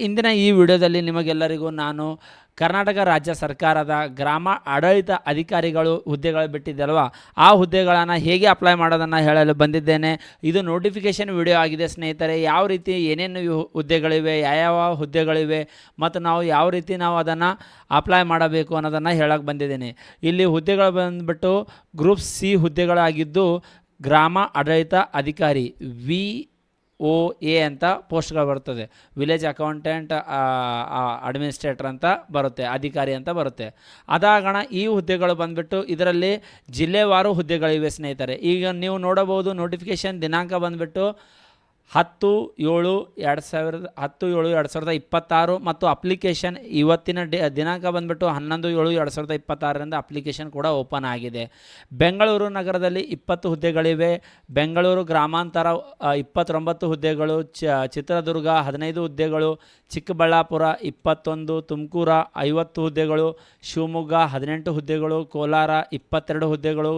ಇಂದಿನ ಈ ವಿಡಿಯೋದಲ್ಲಿ ನಿಮಗೆಲ್ಲರಿಗೂ ನಾನು ಕರ್ನಾಟಕ ರಾಜ್ಯ ಸರ್ಕಾರದ ಗ್ರಾಮ ಆಡಳಿತ ಅಧಿಕಾರಿಗಳು ಹುದ್ದೆಗಳು ಬಿಟ್ಟಿದ್ದಲ್ವ, ಆ ಹುದ್ದೆಗಳನ್ನು ಹೇಗೆ ಅಪ್ಲೈ ಮಾಡೋದನ್ನು ಹೇಳಲು ಬಂದಿದ್ದೇನೆ. ಇದು ನೋಟಿಫಿಕೇಷನ್ ವಿಡಿಯೋ ಆಗಿದೆ ಸ್ನೇಹಿತರೆ. ಯಾವ ರೀತಿ ಏನೇನು ಹುದ್ದೆಗಳಿವೆ, ಯಾವ ಹುದ್ದೆಗಳಿವೆ ಮತ್ತು ನಾವು ಯಾವ ರೀತಿ ನಾವು ಅದನ್ನು ಅಪ್ಲೈ ಮಾಡಬೇಕು ಅನ್ನೋದನ್ನು ಹೇಳಕ್ಕೆ ಬಂದಿದ್ದೇನೆ. ಇಲ್ಲಿ ಹುದ್ದೆಗಳು ಬಂದುಬಿಟ್ಟು ಗ್ರೂಪ್ ಸಿ ಹುದ್ದೆಗಳಾಗಿದ್ದು ಗ್ರಾಮ ಆಡಳಿತ ಅಧಿಕಾರಿ VOA ಅಂತ ಪೋಸ್ಟ್ಗಳು ಬರ್ತದೆ. ವಿಲೇಜ್ ಅಕೌಂಟೆಂಟ್ ಅಡ್ಮಿನಿಸ್ಟ್ರೇಟರ್ ಅಂತ ಬರುತ್ತೆ, ಅಧಿಕಾರಿ ಅಂತ ಬರುತ್ತೆ. ಅದಾಗಣ ಈ ಹುದ್ದೆಗಳು ಬಂದುಬಿಟ್ಟು ಇದರಲ್ಲಿ ಜಿಲ್ಲೆವಾರು ಹುದ್ದೆಗಳಿವೆ ಸ್ನೇಹಿತರೆ. ಈಗ ನೀವು ನೋಡಬಹುದು ನೋಟಿಫಿಕೇಷನ್ ದಿನಾಂಕ ಬಂದುಬಿಟ್ಟು 10/7/2026 ಮತ್ತು ಅಪ್ಲಿಕೇಶನ್ ಇವತ್ತಿನ ದಿನಾಂಕ ಬಂದುಬಿಟ್ಟು 11/7/2026 ಅಪ್ಲಿಕೇಶನ್ ಕೂಡ ಓಪನ್ ಆಗಿದೆ. ಬೆಂಗಳೂರು ನಗರದಲ್ಲಿ 20 ಹುದ್ದೆಗಳಿವೆ. ಬೆಂಗಳೂರು ಗ್ರಾಮಾಂತರ 29 ಹುದ್ದೆಗಳು, ಚಿತ್ರದುರ್ಗ 15 ಹುದ್ದೆಗಳು, ಚಿಕ್ಕಬಳ್ಳಾಪುರ 21, ತುಮಕೂರು 50 ಹುದ್ದೆಗಳು, ಶಿವಮೊಗ್ಗ 18 ಹುದ್ದೆಗಳು, ಕೋಲಾರ 22 ಹುದ್ದೆಗಳು,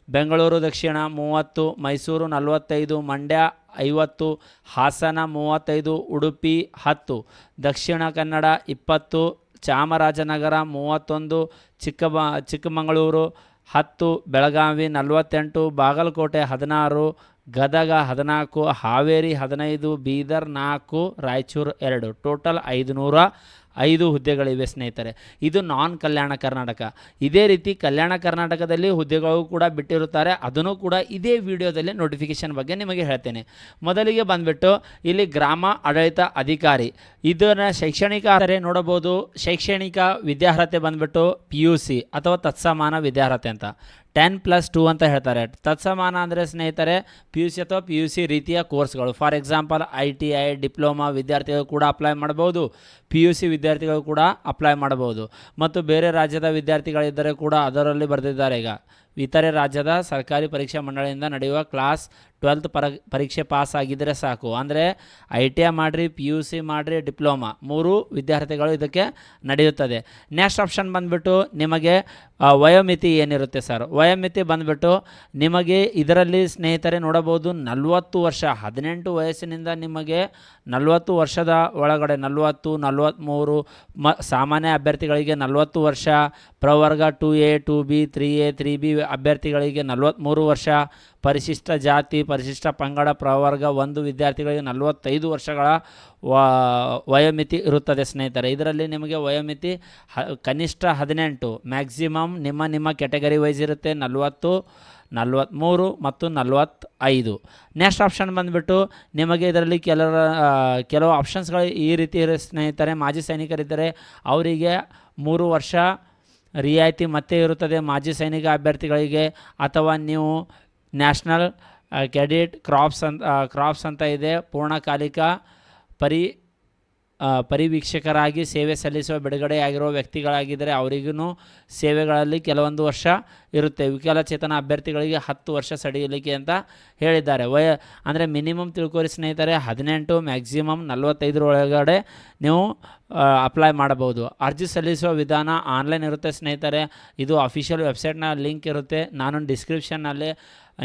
ಬೆಂಗಳೂರು ದಕ್ಷಿಣ 30, ಮೈಸೂರು 45, ಮಂಡ್ಯ 50, ಹಾಸನ 35, ಉಡುಪಿ 10, ದಕ್ಷಿಣ ಕನ್ನಡ 20, ಚಾಮರಾಜನಗರ 31, ಚಿಕ್ಕಮಗಳೂರು 10, ಬೆಳಗಾವಿ 48, ಬಾಗಲಕೋಟೆ 16, ಗದಗ 14, ಹಾವೇರಿ 15, ಬೀದರ್ 4, ರಾಯಚೂರು 2, ಟೋಟಲ್ 505 ಹುದ್ದೆಗಳಿವೆ ಸ್ನೇಹಿತರೆ. ಇದು ನಾನ್ ಕಲ್ಯಾಣ ಕರ್ನಾಟಕ. ಇದೇ ರೀತಿ ಕಲ್ಯಾಣ ಕರ್ನಾಟಕದಲ್ಲಿ ಹುದ್ದೆಗಳು ಕೂಡ ಬಿಟ್ಟಿರುತ್ತಾರೆ. ಅದನ್ನು ಕೂಡ ಇದೇ ವಿಡಿಯೋದಲ್ಲಿ ನೋಟಿಫಿಕೇಷನ್ ಬಗ್ಗೆ ನಿಮಗೆ ಹೇಳ್ತೇನೆ. ಮೊದಲಿಗೆ ಬಂದುಬಿಟ್ಟು ಇಲ್ಲಿ ಗ್ರಾಮ ಆಡಳಿತ ಅಧಿಕಾರಿ, ಇದರ ಶೈಕ್ಷಣಿಕ ಆದರೆ ನೋಡಬಹುದು. ಶೈಕ್ಷಣಿಕ ವಿದ್ಯಾರ್ಹತೆ ಬಂದುಬಿಟ್ಟು PUC ಅಥವಾ ತತ್ಸಮಾನ ವಿದ್ಯಾರ್ಹತೆ ಅಂತ 10+2 ಅಂತ ಹೇಳ್ತಾರೆ. ತತ್ಸಮಾನ ಅಂದರೆ ಸ್ನೇಹಿತರೆ PUC ಅಥವಾ PUC ರೀತಿಯ ಕೋರ್ಸ್ಗಳು. ಫಾರ್ ಎಕ್ಸಾಂಪಲ್ ITI ಡಿಪ್ಲೊಮಾ ವಿದ್ಯಾರ್ಥಿಗಳು ಕೂಡ ಅಪ್ಲೈ ಮಾಡ್ಬೋದು, PUC ವಿದ್ಯಾರ್ಥಿಗಳು ಕೂಡ ಅಪ್ಲೈ ಮಾಡ್ಬೋದು. ಮತ್ತು ಬೇರೆ ರಾಜ್ಯದ ವಿದ್ಯಾರ್ಥಿಗಳಿದ್ದರೆ ಕೂಡ ಅದರಲ್ಲಿ ಬರೆದಿದ್ದಾರೆ. ಈಗ ಇತರೆ ರಾಜ್ಯದ ಸರ್ಕಾರಿ ಪರೀಕ್ಷಾ ಮಂಡಳಿಯಿಂದ ನಡೆಯುವ ಕ್ಲಾಸ್ 12th ಪರೀಕ್ಷೆ ಪಾಸ್ ಆಗಿದ್ದರೆ ಸಾಕು. ಅಂದರೆ ITI ಮಾಡಿರಿ, PUC ಮಾಡಿರಿ, ಡಿಪ್ಲೊಮಾ 3 ವಿದ್ಯಾರ್ಥಿಗಳು ಇದಕ್ಕೆ ನಡೆಯುತ್ತದೆ. ನೆಕ್ಸ್ಟ್ ಆಪ್ಷನ್ ಬಂದುಬಿಟ್ಟು ನಿಮಗೆ ವಯೋಮಿತಿ ಏನಿರುತ್ತೆ ಸರ್. ವಯೋಮಿತಿ ಬಂದುಬಿಟ್ಟು ನಿಮಗೆ ಇದರಲ್ಲಿ ಸ್ನೇಹಿತರೆ ನೋಡಬಹುದು 40 ವರ್ಷ, 18 ವಯಸ್ಸಿನಿಂದ ನಿಮಗೆ 40 ವರ್ಷದ ಒಳಗಡೆ 40, 43 ಸಾಮಾನ್ಯ ಅಭ್ಯರ್ಥಿಗಳಿಗೆ 40 ವರ್ಷ, ಪ್ರವರ್ಗ 2A 2B 3A 3B ಅಭ್ಯರ್ಥಿಗಳಿಗೆ 43 ವರ್ಷ, ಪರಿಶಿಷ್ಟ ಜಾತಿ ಪರಿಶಿಷ್ಟ ಪಂಗಡ ಪ್ರವರ್ಗ 1 ವಿದ್ಯಾರ್ಥಿಗಳಿಗೆ 45 ವರ್ಷಗಳ ವಯೋಮಿತಿ ಇರುತ್ತದೆ ಸ್ನೇಹಿತರೆ. ಇದರಲ್ಲಿ ನಿಮಗೆ ವಯೋಮಿತಿ ಕನಿಷ್ಠ 18, ಮ್ಯಾಕ್ಸಿಮಮ್ ನಿಮ್ಮ ಕ್ಯಾಟಗರಿ ವೈಸ್ ಇರುತ್ತೆ 40, 43 ಮತ್ತು 45. ನೆಕ್ಸ್ಟ್ ಆಪ್ಷನ್ ಬಂದುಬಿಟ್ಟು ನಿಮಗೆ ಇದರಲ್ಲಿ ಕೆಲವು ಆಪ್ಷನ್ಸ್ಗಳು ಈ ರೀತಿ ಇರೋ ಸ್ನೇಹಿತರೆ. ಮಾಜಿ ಸೈನಿಕರಿದ್ದರೆ ಅವರಿಗೆ 3 ವರ್ಷ ರಿಯಾಯಿತಿ ಮತ್ತೆ ಇರುತ್ತದೆ ಮಾಜಿ ಸೈನಿಕ ಅಭ್ಯರ್ಥಿಗಳಿಗೆ. ಅಥವಾ ನೀವು ನ್ಯಾಷನಲ್ ಕ್ಯಾಡೆಟ್ ಕ್ರಾಪ್ಸ್ ಅಂತ ಇದೆ, ಪೂರ್ಣಕಾಲಿಕ ಪರಿವೀಕ್ಷಕರಾಗಿ ಸೇವೆ ಸಲ್ಲಿಸುವ ಬಿಡುಗಡೆಯಾಗಿರುವ ವ್ಯಕ್ತಿಗಳಾಗಿದ್ದರೆ ಅವರಿಗೂ ಸೇವೆಗಳಲ್ಲಿ ಕೆಲವೊಂದು ವರ್ಷ ಇರುತ್ತೆ. ವಿಕಲಚೇತನ ಅಭ್ಯರ್ಥಿಗಳಿಗೆ 10 ವರ್ಷ ಸಡಿಲಿಕೆ ಅಂತ ಹೇಳಿದ್ದಾರೆ. ಅಂದರೆ ಮಿನಿಮಮ್ ತಿಳ್ಕೊರಿ ಸ್ನೇಹಿತರೆ 18, ಮ್ಯಾಕ್ಸಿಮಮ್ 45 ಒಳಗಡೆ ನೀವು ಅಪ್ಲೈ ಮಾಡಬಹುದು. ಅರ್ಜಿ ಸಲ್ಲಿಸುವ ವಿಧಾನ ಆನ್ಲೈನ್ ಇರುತ್ತೆ ಸ್ನೇಹಿತರೆ. ಇದು ಅಫಿಷಿಯಲ್ ವೆಬ್ಸೈಟ್ನ ಲಿಂಕ್ ಇರುತ್ತೆ. ನಾನು ಡಿಸ್ಕ್ರಿಪ್ಷನ್ನಲ್ಲಿ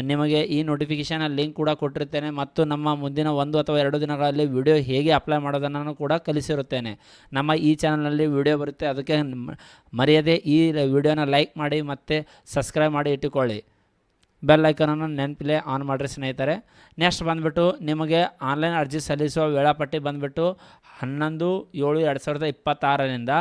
ನಿಮಗೆ ಈ ನೋಟಿಫಿಕೇಷನ್ ಲಿಂಕ್ ಕೂಡ ಕೊಟ್ಟಿರ್ತೇನೆ. ಮತ್ತು ನಮ್ಮ ಮುಂದಿನ 1 ಅಥವಾ 2 ದಿನಗಳಲ್ಲಿ ವಿಡಿಯೋ ಹೇಗೆ ಅಪ್ಲೈ ಮಾಡೋದನ್ನು ಕೂಡ ಕಲಿಸಿರುತ್ತೇನೆ. ನಮ್ಮ ಈ ಚಾನಲ್ನಲ್ಲಿ ವಿಡಿಯೋ ಬರುತ್ತೆ, ಅದಕ್ಕೆ ಮರೆಯದೆ ಈ ವಿಡಿಯೋನ ಲೈಕ್ ಮಾಡಿ ಮತ್ತು ಸಬ್ಸ್ಕ್ರೈಬ್ ಮಾಡಿ ಇಟ್ಟುಕೊಳ್ಳಿ. ಬೆಲ್ ಐಕನನ್ನು ನೆನಪಿಲೆ ಆನ್ ಮಾಡಿರಿ ಸ್ನೇಹಿತರೆ. ನೆಕ್ಸ್ಟ್ ಬಂದುಬಿಟ್ಟು ನಿಮಗೆ ಆನ್ಲೈನ್ ಅರ್ಜಿ ಸಲ್ಲಿಸುವ ವೇಳಾಪಟ್ಟಿ ಬಂದುಬಿಟ್ಟು 11/7/2026ರಿಂದ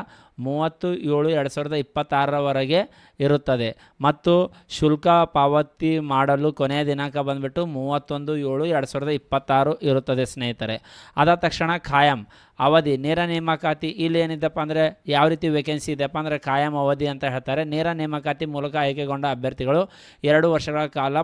30/7/2026 ಇರುತ್ತದೆ. ಮತ್ತು ಶುಲ್ಕ ಪಾವತಿ ಮಾಡಲು ಕೊನೆಯ ದಿನಾಂಕ ಬಂದುಬಿಟ್ಟು 31/7/2026 ಇರುತ್ತದೆ ಸ್ನೇಹಿತರೆ. ಅದಾದ ತಕ್ಷಣ ಖಾಯಂ ಅವಧಿ ನೇರ ನೇಮಕಾತಿ. ಇಲ್ಲಿ ಏನಿದೆಪ್ಪ ಅಂದರೆ ಯಾವ ರೀತಿ ವೇಕೆನ್ಸಿ ಇದೆಯಪ್ಪ ಅಂದರೆ ಖಾಯಂ ಅವಧಿ ಅಂತ ಹೇಳ್ತಾರೆ. ನೇರ ನೇಮಕಾತಿ ಮೂಲಕ ಆಯ್ಕೆಗೊಂಡ ಅಭ್ಯರ್ಥಿಗಳು 2 ವರ್ಷಗಳ ಕಾಲ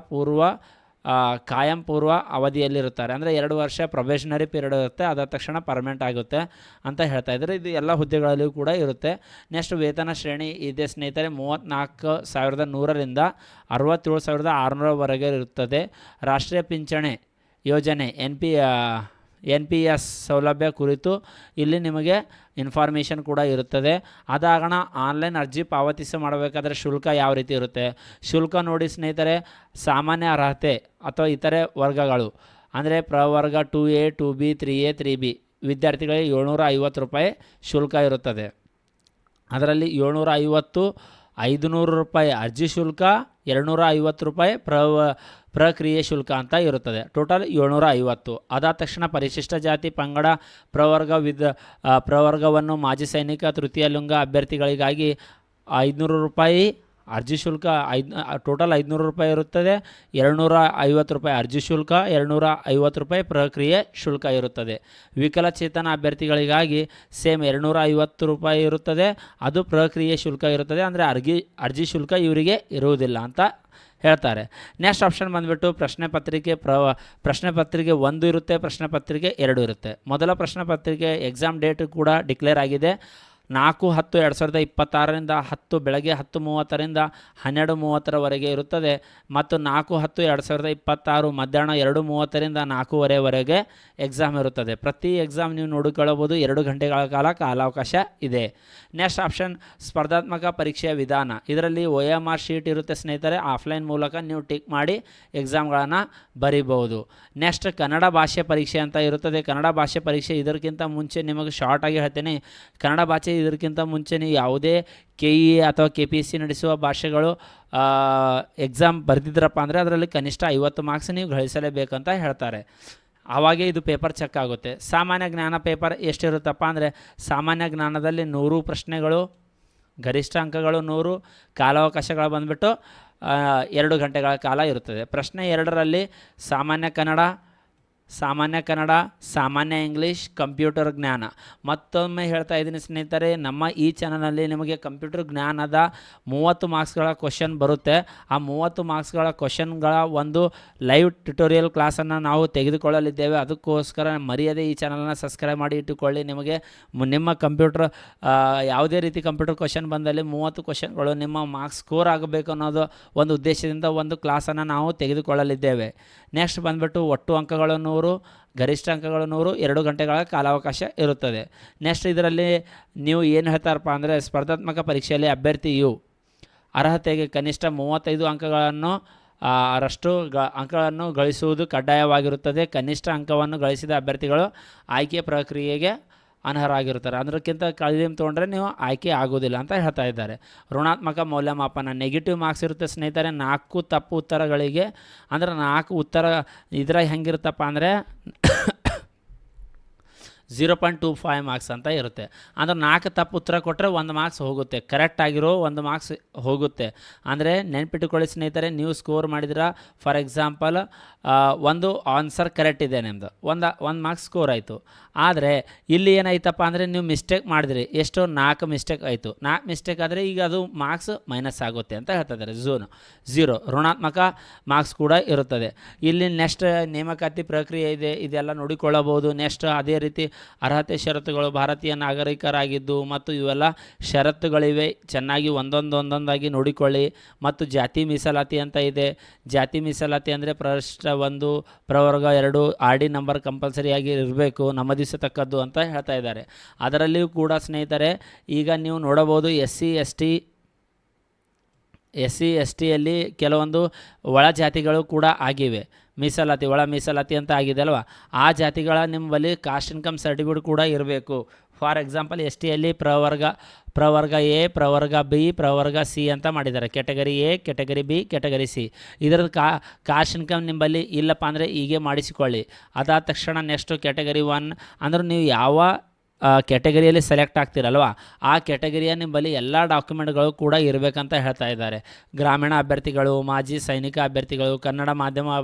ಖಾಯಂ ಪೂರ್ವ ಅವಧಿಯಲ್ಲಿರುತ್ತಾರೆ. ಅಂದರೆ 2 ವರ್ಷ ಪ್ರೊಬೇಷನರಿ ಪೀರಿಯಡ್ ಇರುತ್ತೆ, ಅದಾದ ತಕ್ಷಣ ಪರ್ಮನೆಂಟ್ ಆಗುತ್ತೆ ಅಂತ ಹೇಳ್ತಾ ಇದ್ದಾರೆ. ಇದು ಎಲ್ಲ ಹುದ್ದೆಗಳಲ್ಲಿಯೂ ಕೂಡ ಇರುತ್ತೆ. ನೆಕ್ಸ್ಟ್ ವೇತನ ಶ್ರೇಣಿ ಇದೆ ಸ್ನೇಹಿತರೆ. 34,100ರಿಂದ 67,600ವರೆಗೆ ಇರುತ್ತದೆ. ರಾಷ್ಟ್ರೀಯ ಪಿಂಚಣಿ ಯೋಜನೆ NPS ಸೌಲಭ್ಯ ಕುರಿತು ಇಲ್ಲಿ ನಿಮಗೆ ಇನ್ಫಾರ್ಮೇಷನ್ ಕೂಡ ಇರುತ್ತದೆ. ಅದಾಗಣ ಆನ್ಲೈನ್ ಅರ್ಜಿ ಪಾವತಿಸಿ ಮಾಡಬೇಕಾದ್ರೆ ಶುಲ್ಕ ಯಾವ ರೀತಿ ಇರುತ್ತೆ. ಶುಲ್ಕ ನೋಡಿ ಸ್ನೇಹಿತರೆ, ಸಾಮಾನ್ಯ ಅರ್ಹತೆ ಅಥವಾ ಇತರೆ ವರ್ಗಗಳು ಅಂದರೆ ಪ್ರವರ್ಗ 2A 2B 3A 3B ವಿದ್ಯಾರ್ಥಿಗಳಿಗೆ 750 ರೂಪಾಯಿ ಶುಲ್ಕ ಇರುತ್ತದೆ. ಅದರಲ್ಲಿ 750 500 ರೂಪಾಯಿ ಅರ್ಜಿ ಶುಲ್ಕ, 250 ರೂಪಾಯಿ ಪ್ರಕ್ರಿಯೆ ಶುಲ್ಕ ಅಂತ ಇರುತ್ತದೆ. ಟೋಟಲ್ 750. ಅದಾದ ತಕ್ಷಣ ಪರಿಶಿಷ್ಟ ಜಾತಿ ಪಂಗಡ ಪ್ರವರ್ಗವನ್ನು ಮಾಜಿ ಸೈನಿಕ ತೃತೀಯ ಲಿಂಗ ಅಭ್ಯರ್ಥಿಗಳಿಗಾಗಿ 500 ರೂಪಾಯಿ ಅರ್ಜಿ ಶುಲ್ಕ, ಟೋಟಲ್ 500 ರೂಪಾಯಿ ಇರುತ್ತದೆ. 250 ರೂಪಾಯಿ ಅರ್ಜಿ ಶುಲ್ಕ, 250 ರೂಪಾಯಿ ಪ್ರಕ್ರಿಯೆ ಶುಲ್ಕ ಇರುತ್ತದೆ. ವಿಕಲಚೇತನ ಅಭ್ಯರ್ಥಿಗಳಿಗಾಗಿ ಸೇಮ್ 250 ರೂಪಾಯಿ ಇರುತ್ತದೆ, ಅದು ಪ್ರಕ್ರಿಯೆ ಶುಲ್ಕ ಇರುತ್ತದೆ. ಅಂದರೆ ಅರ್ಜಿ ಶುಲ್ಕ ಇವರಿಗೆ ಇರುವುದಿಲ್ಲ ಅಂತ ಹೇಳ್ತಾರೆ. ನೆಕ್ಸ್ಟ್ ಆಪ್ಷನ್ ಬಂದುಬಿಟ್ಟು ಪ್ರಶ್ನೆ ಪತ್ರಿಕೆ 1 ಇರುತ್ತೆ, ಪ್ರಶ್ನೆ ಪತ್ರಿಕೆ 2 ಇರುತ್ತೆ. ಮೊದಲ ಪ್ರಶ್ನೆ ಪತ್ರಿಕೆ ಎಕ್ಸಾಮ್ ಡೇಟ್ ಕೂಡ ಡಿಕ್ಲೇರ್ ಆಗಿದೆ. 4/10/2026 10 ಬೆಳಗ್ಗೆ 10:30ರಿಂದ 12:30ರವರೆಗೆ ಇರುತ್ತದೆ. ಮತ್ತು 4/10/2026 ಮಧ್ಯಾಹ್ನ 2:30ರಿಂದ 4:15ವರೆಗೆ ಎಕ್ಸಾಮ್ ಇರುತ್ತದೆ. ಪ್ರತಿ ಎಕ್ಸಾಮ್ ನೀವು ನೋಡಿಕೊಳ್ಳಬಹುದು, 2 ಗಂಟೆಗಳ ಕಾಲಾವಕಾಶ ಇದೆ. ನೆಕ್ಸ್ಟ್ ಆಪ್ಷನ್ ಸ್ಪರ್ಧಾತ್ಮಕ ಪರೀಕ್ಷೆಯ ವಿಧಾನ. ಇದರಲ್ಲಿ OMR ಶೀಟ್ ಇರುತ್ತೆ ಸ್ನೇಹಿತರೆ, ಆಫ್ಲೈನ್ ಮೂಲಕ ನೀವು ಟಿಕ್ ಮಾಡಿ ಎಕ್ಸಾಮ್ಗಳನ್ನು ಬರೀಬಹುದು. ನೆಕ್ಸ್ಟ್ ಕನ್ನಡ ಭಾಷೆ ಪರೀಕ್ಷೆ ಅಂತ ಇರುತ್ತದೆ. ಕನ್ನಡ ಭಾಷೆ ಪರೀಕ್ಷೆ ಇದಕ್ಕಿಂತ ಮುಂಚೆ ನಿಮಗೆ ಶಾರ್ಟಾಗಿ ಹೇಳ್ತೇನೆ. ಕನ್ನಡ ಭಾಷೆ ಇದಕ್ಕಿಂತ ಮುಂಚೆ ನೀವು ಯಾವುದೇ KE ಅಥವಾ KPSC ನಡೆಸುವ ಭಾಷೆಗಳು ಎಕ್ಸಾಮ್ ಬರೆದಿದ್ರಪ್ಪ ಅಂದರೆ ಅದರಲ್ಲಿ ಕನಿಷ್ಠ 50 ಮಾರ್ಕ್ಸ್ ನೀವು ಗಳಿಸಲೇಬೇಕಂತ ಹೇಳ್ತಾರೆ. ಆವಾಗೇ ಇದು ಪೇಪರ್ ಚೆಕ್ ಆಗುತ್ತೆ. ಸಾಮಾನ್ಯ ಜ್ಞಾನ ಪೇಪರ್ ಎಷ್ಟಿರುತ್ತಪ್ಪ ಅಂದರೆ ಸಾಮಾನ್ಯ ಜ್ಞಾನದಲ್ಲಿ 100 ಪ್ರಶ್ನೆಗಳು, ಗರಿಷ್ಠ ಅಂಕಗಳು 100, ಕಾಲಾವಕಾಶಗಳು ಬಂದುಬಿಟ್ಟು 2 ಗಂಟೆಗಳ ಕಾಲ ಇರುತ್ತದೆ. ಪ್ರಶ್ನೆ 2ರಲ್ಲಿ ಸಾಮಾನ್ಯ ಕನ್ನಡ, ಸಾಮಾನ್ಯ ಇಂಗ್ಲೀಷ್, ಕಂಪ್ಯೂಟರ್ ಜ್ಞಾನ. ಮತ್ತೊಮ್ಮೆ ಹೇಳ್ತಾ ಇದ್ದೀನಿ ಸ್ನೇಹಿತರೆ, ನಮ್ಮ ಈ ಚಾನಲಲ್ಲಿ ನಿಮಗೆ ಕಂಪ್ಯೂಟರ್ ಜ್ಞಾನದ 30 ಮಾರ್ಕ್ಸ್ಗಳ ಕ್ವಶನ್ ಬರುತ್ತೆ. ಆ 30 ಮಾರ್ಕ್ಸ್ಗಳ ಕ್ವಶನ್ಗಳ ಒಂದು ಲೈವ್ ಟ್ಯುಟೋರಿಯಲ್ ಕ್ಲಾಸನ್ನು ನಾವು ತೆಗೆದುಕೊಳ್ಳಲಿದ್ದೇವೆ. ಅದಕ್ಕೋಸ್ಕರ ಮರೆಯದೆ ಈ ಚಾನಲನ್ನು ಸಬ್ಸ್ಕ್ರೈಬ್ ಮಾಡಿ ಇಟ್ಟುಕೊಳ್ಳಿ. ನಿಮಗೆ ನಿಮ್ಮ ಕಂಪ್ಯೂಟರ್ ಯಾವುದೇ ರೀತಿ ಕಂಪ್ಯೂಟರ್ ಕ್ವಶನ್ ಬಂದಲ್ಲಿ 30 ಕ್ವಶನ್ಗಳು ನಿಮ್ಮ ಮಾರ್ಕ್ಸ್ ಸ್ಕೋರ್ ಆಗಬೇಕು ಅನ್ನೋದು ಒಂದು ಉದ್ದೇಶದಿಂದ ಒಂದು ಕ್ಲಾಸನ್ನು ನಾವು ತೆಗೆದುಕೊಳ್ಳಲಿದ್ದೇವೆ. ನೆಕ್ಸ್ಟ್ ಬಂದುಬಿಟ್ಟು ಒಟ್ಟು ಅಂಕಗಳು 100, ಗರಿಷ್ಠ ಅಂಕಗಳು 100, 2 ಗಂಟೆಗಳ ಕಾಲಾವಕಾಶ ಇರುತ್ತದೆ. ನೆಕ್ಸ್ಟ್ ಇದರಲ್ಲಿ ನೀವು ಏನು ಹೇಳ್ತಾರಪ್ಪ ಅಂದರೆ ಸ್ಪರ್ಧಾತ್ಮಕ ಪರೀಕ್ಷೆಯಲ್ಲಿ ಅಭ್ಯರ್ಥಿಯು ಅರ್ಹತೆಗೆ ಕನಿಷ್ಠ 35 ಅಂಕಗಳನ್ನು ಗಳಿಸುವುದು ಕಡ್ಡಾಯವಾಗಿರುತ್ತದೆ. ಕನಿಷ್ಠ ಅಂಕವನ್ನು ಗಳಿಸಿದ ಅಭ್ಯರ್ಥಿಗಳು ಆಯ್ಕೆ ಪ್ರಕ್ರಿಯೆಗೆ ಅನರ್ಹರಾಗಿರ್ತಾರೆ. ಅದಕ್ಕಿಂತ ಕಡಿಮೆ ತೊಗೊಂಡ್ರೆ ನೀವು ಆಯ್ಕೆ ಆಗೋದಿಲ್ಲ ಅಂತ ಹೇಳ್ತಾ ಇದ್ದಾರೆ. ಋಣಾತ್ಮಕ ಮೌಲ್ಯಮಾಪನ ನೆಗೆಟಿವ್ ಮಾರ್ಕ್ಸ್ ಇರುತ್ತೆ ಸ್ನೇಹಿತರೆ. 4 ತಪ್ಪು ಉತ್ತರಗಳಿಗೆ, ಅಂದರೆ 4 ಉತ್ತರ ಇದ್ರಾಗ ಹೆಂಗಿರುತ್ತಪ್ಪ ಅಂದರೆ 0.25 ಮಾರ್ಕ್ಸ್ ಅಂತ ಇರುತ್ತೆ. ಅಂದರೆ 4 ತಪ್ಪು ಉತ್ತರ ಕೊಟ್ಟರೆ 1 ಮಾರ್ಕ್ಸ್ ಹೋಗುತ್ತೆ, ಕರೆಕ್ಟ್ ಆಗಿರೋ 1 ಮಾರ್ಕ್ಸ್ ಹೋಗುತ್ತೆ. ಅಂದರೆ ನೆನ್ಪಿಟ್ಟುಕೊಳ್ಳಿ ಸ್ನೇಹಿತರೆ, ನೀವು ಸ್ಕೋರ್ ಮಾಡಿದ್ರೆ ಫಾರ್ ಎಕ್ಸಾಂಪಲ್ ಒಂದು ಆನ್ಸರ್ ಕರೆಕ್ಟ್ ಇದೆ ನಿಮ್ಮದು, ಒಂದು ಮಾರ್ಕ್ಸ್ ಸ್ಕೋರ್ ಆಯಿತು. ಆದರೆ ಇಲ್ಲಿ ಏನಾಯ್ತಪ್ಪ ಅಂದರೆ ನೀವು ಮಿಸ್ಟೇಕ್ ಮಾಡಿದ್ರಿ, ಎಷ್ಟು 4 ಮಿಸ್ಟೇಕ್ ಆಯಿತು. 4 ಮಿಸ್ಟೇಕ್ ಆದರೆ ಈಗ ಅದು ಮಾರ್ಕ್ಸ್ ಮೈನಸ್ ಆಗುತ್ತೆ ಅಂತ ಹೇಳ್ತಾ ಇದ್ದಾರೆ. 0 ಋಣಾತ್ಮಕ ಮಾರ್ಕ್ಸ್ ಕೂಡ ಇರುತ್ತದೆ. ಇಲ್ಲಿ ನೆಕ್ಸ್ಟ್ ನೇಮಕಾತಿ ಪ್ರಕ್ರಿಯೆ ಇದೆ, ಇದೆಲ್ಲ ನೋಡಿಕೊಳ್ಳಬಹುದು. ನೆಕ್ಸ್ಟ್ ಅದೇ ರೀತಿ ಅರ್ಹತೆ ಷರತ್ತುಗಳು, ಭಾರತೀಯ ನಾಗರಿಕರಾಗಿದ್ದು ಮತ್ತು ಇವೆಲ್ಲ ಷರತ್ತುಗಳಿವೆ, ಚೆನ್ನಾಗಿ ಒಂದೊಂದಾಗಿ ನೋಡಿಕೊಳ್ಳಿ. ಮತ್ತು ಜಾತಿ ಮೀಸಲಾತಿ ಅಂತ ಇದೆ. ಜಾತಿ ಮೀಸಲಾತಿ ಅಂದರೆ ಪ್ರವರ್ಗ 1, ಪ್ರವರ್ಗ 2 RD ನಂಬರ್ ಕಂಪಲ್ಸರಿಯಾಗಿ ಇರಬೇಕು, ನಮೂದಿಸತಕ್ಕದ್ದು ಅಂತ ಹೇಳ್ತಾ ಇದ್ದಾರೆ. ಅದರಲ್ಲಿಯೂ ಕೂಡ ಸ್ನೇಹಿತರೆ ಈಗ ನೀವು ನೋಡಬಹುದು ಎಸ್ ಸಿ ಎಸ್ ಟಿಯಲ್ಲಿ ಕೆಲವೊಂದು ಒಳ ಜಾತಿಗಳು ಕೂಡ ಆಗಿವೆ. ಒಳ ಮೀಸಲಾತಿ ಅಂತ ಆಗಿದೆ ಅಲ್ವಾ, ಆ ಜಾತಿಗಳ ನಿಮ್ಮಲ್ಲಿ ಕಾಸ್ಟ್ ಇನ್ಕಮ್ ಸರ್ಟಿಫಿಕೇಟ್ ಕೂಡ ಇರಬೇಕು. ಫಾರ್ ಎಕ್ಸಾಂಪಲ್ STಯಲ್ಲಿ ಪ್ರವರ್ಗ A, ಪ್ರವರ್ಗ B, ಪ್ರವರ್ಗ C ಅಂತ ಮಾಡಿದ್ದಾರೆ. Category A, category B, category C. ಇದರದ್ದು ಕಾಸ್ಟ್ ಇನ್ಕಮ್ ನಿಮ್ಮಲ್ಲಿ ಇಲ್ಲಪ್ಪ ಅಂದರೆ ಹೀಗೆ ಮಾಡಿಸಿಕೊಳ್ಳಿ. ಅದಾದ ತಕ್ಷಣ ನೆಕ್ಸ್ಟು ಕ್ಯಾಟಗರಿ 1 ಅಂದ್ರೆ ನೀವು ಯಾವ ಕ್ಯಾಟಗರಿಯಲ್ಲಿ ಸೆಲೆಕ್ಟ್ ಆಗ್ತಿರಲ್ವ ಆ ಕ್ಯಾಟಗರಿಯ ನಿಮ್ಮಲ್ಲಿ ಎಲ್ಲ ಡಾಕ್ಯುಮೆಂಟ್ಗಳು ಕೂಡ ಇರಬೇಕಂತ ಹೇಳ್ತಾ ಇದ್ದಾರೆ. ಗ್ರಾಮೀಣ ಅಭ್ಯರ್ಥಿಗಳು, ಮಾಜಿ ಸೈನಿಕ ಅಭ್ಯರ್ಥಿಗಳು, ಕನ್ನಡ ಮಾಧ್ಯಮ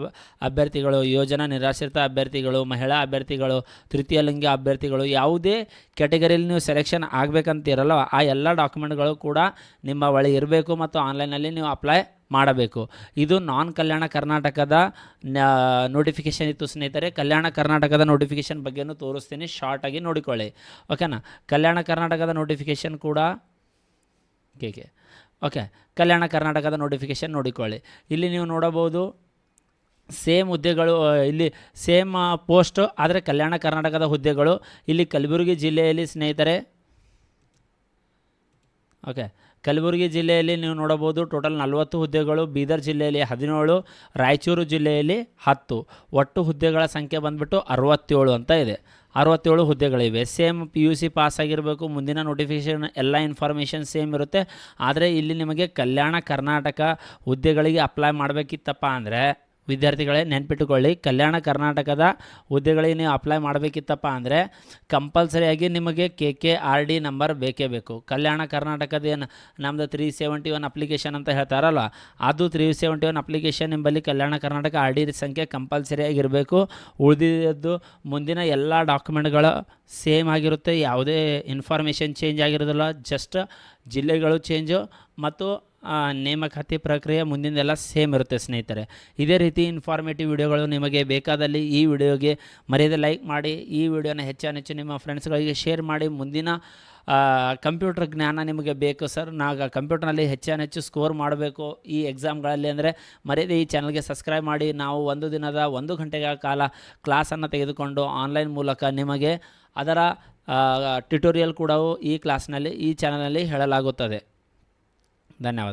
ಅಭ್ಯರ್ಥಿಗಳು, ಯೋಜನಾ ನಿರಾಶ್ರಿತ ಅಭ್ಯರ್ಥಿಗಳು, ಮಹಿಳಾ ಅಭ್ಯರ್ಥಿಗಳು, ತೃತೀಯ ಲಿಂಗ ಅಭ್ಯರ್ಥಿಗಳು, ಯಾವುದೇ ಕ್ಯಾಟಗರಿಯಲ್ಲಿ ನೀವು ಸೆಲೆಕ್ಷನ್ ಆಗಬೇಕಂತಿರಲ್ಲ ಆ ಎಲ್ಲ ಡಾಕ್ಯುಮೆಂಟ್ಗಳು ಕೂಡ ನಿಮ್ಮ ಬಳಿ ಇರಬೇಕು ಮತ್ತು ಆನ್ಲೈನಲ್ಲಿ ನೀವು ಅಪ್ಲೈ ಮಾಡಬೇಕು. ಇದು ನಾನ್ ಕಲ್ಯಾಣ ಕರ್ನಾಟಕದ ನೋಟಿಫಿಕೇಷನ್ ಇತ್ತು ಸ್ನೇಹಿತರೆ. ಕಲ್ಯಾಣ ಕರ್ನಾಟಕದ ನೋಟಿಫಿಕೇಷನ್ ಬಗ್ಗೆನೂ ತೋರಿಸ್ತೀನಿ, ಶಾರ್ಟಾಗಿ ನೋಡಿಕೊಳ್ಳಿ ಓಕೆನಾ. ಕಲ್ಯಾಣ ಕರ್ನಾಟಕದ ನೋಟಿಫಿಕೇಷನ್ ಕೂಡ ಕಲ್ಯಾಣ ಕರ್ನಾಟಕದ ನೋಟಿಫಿಕೇಷನ್ ನೋಡಿಕೊಳ್ಳಿ. ಇಲ್ಲಿ ನೀವು ನೋಡಬಹುದು ಸೇಮ್ ಹುದ್ದೆಗಳು, ಇಲ್ಲಿ ಸೇಮ್ ಪೋಸ್ಟು, ಆದರೆ ಕಲ್ಯಾಣ ಕರ್ನಾಟಕದ ಹುದ್ದೆಗಳು ಇಲ್ಲಿ ಕಲಬುರಗಿ ಜಿಲ್ಲೆಯಲ್ಲಿ ಸ್ನೇಹಿತರೆ. ಕಲಬುರಗಿ ಜಿಲ್ಲೆಯಲ್ಲಿ ನೀವು ನೋಡಬಹುದು ಟೋಟಲ್ 40 ಹುದ್ದೆಗಳು, ಬೀದರ್ ಜಿಲ್ಲೆಯಲ್ಲಿ 17, ರಾಯಚೂರು ಜಿಲ್ಲೆಯಲ್ಲಿ 10. ಒಟ್ಟು ಹುದ್ದೆಗಳ ಸಂಖ್ಯೆ ಬಂದುಬಿಟ್ಟು 67 ಅಂತ ಇದೆ. 67 ಹುದ್ದೆಗಳಿವೆ. ಸೇಮ್ PUC ಪಾಸ್ ಆಗಿರಬೇಕು. ಮುಂದಿನ ನೋಟಿಫಿಕೇಷನ್ ಎಲ್ಲ ಇನ್ಫಾರ್ಮೇಷನ್ ಸೇಮ್ ಇರುತ್ತೆ. ಆದರೆ ಇಲ್ಲಿ ನಿಮಗೆ ಕಲ್ಯಾಣ ಕರ್ನಾಟಕ ಹುದ್ದೆಗಳಿಗೆ ಅಪ್ಲೈ ಮಾಡಬೇಕಿತ್ತಪ್ಪ ಅಂದರೆ ವಿದ್ಯಾರ್ಥಿಗಳೇ ನೆನ್ಪಿಟ್ಟುಕೊಳ್ಳಿ, ಕಲ್ಯಾಣ ಕರ್ನಾಟಕದ ಹುದ್ದೆಗಳಿಗೆ ನೀವು ಅಪ್ಲೈ ಮಾಡಬೇಕಿತ್ತಪ್ಪ ಅಂದರೆ ಕಂಪಲ್ಸರಿಯಾಗಿ ನಿಮಗೆ KKRD ನಂಬರ್ ಬೇಕೇ ಬೇಕು. ಕಲ್ಯಾಣ ಕರ್ನಾಟಕದ ಏನು ನಮ್ಮದು 371 ಅಪ್ಲಿಕೇಶನ್ ಅಂತ ಹೇಳ್ತಾರಲ್ಲ, ಅದು 371 ಅಪ್ಲಿಕೇಶನ್ ನಿಂಬಲ್ಲಿ ಕಲ್ಯಾಣ ಕರ್ನಾಟಕ RD ಸಂಖ್ಯೆ ಕಂಪಲ್ಸರಿಯಾಗಿರಬೇಕು. ಉಳಿದಿದ್ದು ಮುಂದಿನ ಎಲ್ಲ ಡಾಕ್ಯುಮೆಂಟ್ಗಳು ಸೇಮ್ ಆಗಿರುತ್ತೆ. ಯಾವುದೇ ಇನ್ಫಾರ್ಮೇಷನ್ ಚೇಂಜ್ ಆಗಿರೋದಿಲ್ಲ. ಜಸ್ಟ್ ಜಿಲ್ಲೆಗಳು ಚೇಂಜು ಮತ್ತು ನೇಮಕಾತಿ ಪ್ರಕ್ರಿಯೆ ಮುಂದಿನದೆಲ್ಲ ಸೇಮ್ ಇರುತ್ತೆ ಸ್ನೇಹಿತರೆ. ಇದೇ ರೀತಿ ಇನ್ಫಾರ್ಮೇಟಿವ್ ವಿಡಿಯೋಗಳು ನಿಮಗೆ ಬೇಕಾದಲ್ಲಿ ಈ ವಿಡಿಯೋಗೆ ಮರೆಯದೆ ಲೈಕ್ ಮಾಡಿ, ಈ ವಿಡಿಯೋನ ಹೆಚ್ಚು ನಿಮ್ಮ ಫ್ರೆಂಡ್ಸ್ಗಳಿಗೆ ಶೇರ್ ಮಾಡಿ. ಮುಂದಿನ ಕಂಪ್ಯೂಟರ್ ಜ್ಞಾನ ನಿಮಗೆ ಬೇಕು ಸರ್, ನಾವು ಕಂಪ್ಯೂಟರ್ನಲ್ಲಿ ಹೆಚ್ಚು ಸ್ಕೋರ್ ಮಾಡಬೇಕು ಈ ಎಕ್ಸಾಮ್ಗಳಲ್ಲಿ ಅಂದರೆ ಮರೆಯದೆ ಈ ಚಾನಲ್ಗೆ ಸಬ್ಸ್ಕ್ರೈಬ್ ಮಾಡಿ. ನಾವು ಒಂದು ದಿನದ 1 ಗಂಟೆಗಳ ಕಾಲ ಕ್ಲಾಸನ್ನು ತೆಗೆದುಕೊಂಡು ಆನ್ಲೈನ್ ಮೂಲಕ ನಿಮಗೆ ಅದರ ಟ್ಯುಟೋರಿಯಲ್ ಕೂಡ ಈ ಚಾನಲ್ನಲ್ಲಿ ಹೇಳಲಾಗುತ್ತದೆ. ಧನ್ಯವಾದ.